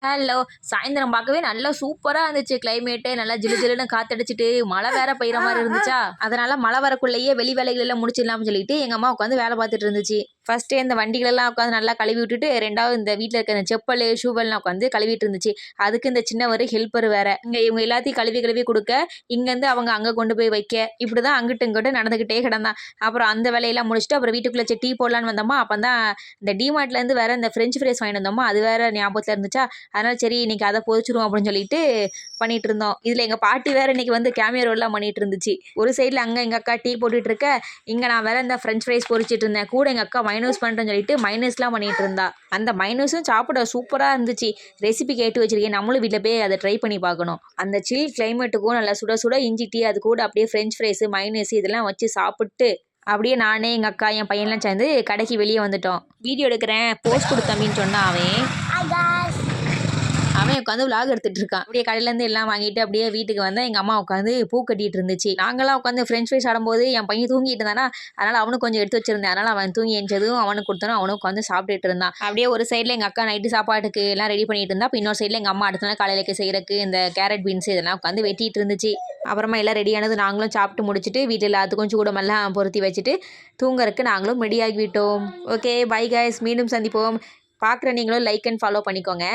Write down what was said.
Hello! சாயந்திரம் பார்க்கவே நல்லா சூப்பரா இருந்துச்சு கிளைமேட்டு. நல்லா ஜிலு ஜிலுன்னு காத்தடிச்சுட்டு, மழை வேற பெய்ற மாரி இருந்துச்சா, அதனால மழை வரக்குள்ளேயே வெளி வேலைகள் எல்லாம் முடிச்சிடலாம்னு சொல்லிட்டு, எங்க அம்மா உட்காந்து வேலை பார்த்துட்டு இருந்துச்சு. ஃபர்ஸ்ட்டு இந்த வண்டிகளெல்லாம் உட்காந்து நல்லா கழுவி விட்டுட்டு, 2வது இந்த வீட்ல இருக்க இந்த செப்பலு, ஷூவெல்லாம் உட்காந்து கழுவிட்டு இருந்துச்சு. அதுக்கு இந்த சின்னவரு ஹெல்ப்பர் வேற. இவங்க எல்லாத்தையும் கழுவி கழுவி குடுக்க, இங்கேருந்து அவங்க அங்க கொண்டு போய் வைக்க, இப்படிதான் அங்கிட்டும் இங்கிட்டும் நடந்துகிட்டே கிடந்தான். அப்புறம் அந்த வேலையெல்லாம் முடிச்சுட்டு, அப்புறம் வீட்டுக்குள்ள சரி டீ போடலான்னு வந்தோமா, அப்பதான் இந்த டிமார்ட்லேருந்து வேற இந்த ஃப்ரெஞ்ச் ஃப்ரைஸ் வாங்கிட்டு வந்தோமா, அது வேற ஞாபகத்துல இருந்துச்சா, அதனால சரி இன்னைக்கு அதை பொரிச்சிருவோம் அப்படின்னு சொல்லிட்டு பண்ணிட்டு இருந்தோம். இதுல எங்க பாட்டி வேற இன்னைக்கு வந்து கேமியோ ரோல்லாம் பண்ணிட்டு இருந்துச்சு. ஒரு சைடுல அங்க எங்க அக்கா டீ போட்டுட்டு இருக்க, இங்க நான் வேற இந்த ஃப்ரெஞ்ச் ஃப்ரைஸ் பொரிச்சிட்டு இருந்தேன். கூட எங்க அக்கா மைனூஸ் பண்றேன்னு சொல்லிட்டு மைனஸ்லாம் பண்ணிட்டு இருந்தா. அந்த மைனஸும் சாப்பிட சூப்பரா இருந்துச்சு. ரெசிபி கேட்டு வச்சிருக்கேன், நம்மளும் வீட்டில் போய் அதை ட்ரை பண்ணி பார்க்கணும். அந்த சில் கிளைமேட்டுக்கும் நல்லா சுட சுட இஞ்சி டீ, அது கூட அப்படியே ஃப்ரெஞ்ச் ஃப்ரைஸ் மைனஸ் இதெல்லாம் வச்சு சாப்பிட்டு அப்படியே நானே எங்கள் அக்கா என் பையன்லாம் சேர்ந்து கடைக்கு வெளியே வந்துட்டோம். வீடியோ எடுக்கிறேன் போஸ்ட் கொடுத்தம்பின்னு சொன்னான் அவன் உட்காந்து விலாக் எடுத்துட்டு இருக்கான். அப்படியே கடையிலேருந்து எல்லாம் வாங்கிட்டு அப்படியே வீட்டுக்கு வந்தா எங்கள் அம்மா உட்காந்து பூ கட்டிட்டு இருந்துச்சு. நாங்களாம் உட்காந்து ஃப்ரெஞ்ச் ஃப்ரைஸ் ஆடும்போது என் பையன் தூங்கிட்டு இருந்தானா, அதனால அவனுக்கு கொஞ்சம் எடுத்து வச்சிருந்தேன். அதனால அவன் தூங்கி எழுந்ததும் அவனுக்கு கொடுத்தனும் அவனும் உட்காந்து சாப்பிட்டுட்டு இருந்தான். அப்படியே ஒரு சைடில் எங்கள் அக்கா நைட்டு சாப்பாட்டுக்கு எல்லாம் ரெடி பண்ணிட்டு இருந்தா, இன்னொரு சைடில் எங்கள் அம்மா அடுத்த நாள் காலையிலக்கு செய்யறதுக்கு இந்த கேரட் பீன்ஸ் இதெல்லாம் உட்காந்து வெட்டிட்டு இருந்துச்சு. அப்புறமா எல்லாம் ரெடியானது நாங்களும் சாப்பிட்டு முடிச்சுட்டு வீட்டில் எல்லாத்துக்கும் சூடமெல்லாம் பொருத்தி வச்சுட்டு தூங்குறதுக்கு நாங்களும் ரெடியாகிவிட்டோம். ஓகே பை கைஸ், மீண்டும் சந்திப்போம். பார்க்குற நீங்களும் லைக் அண்ட் ஃபாலோ பண்ணிக்கோங்க.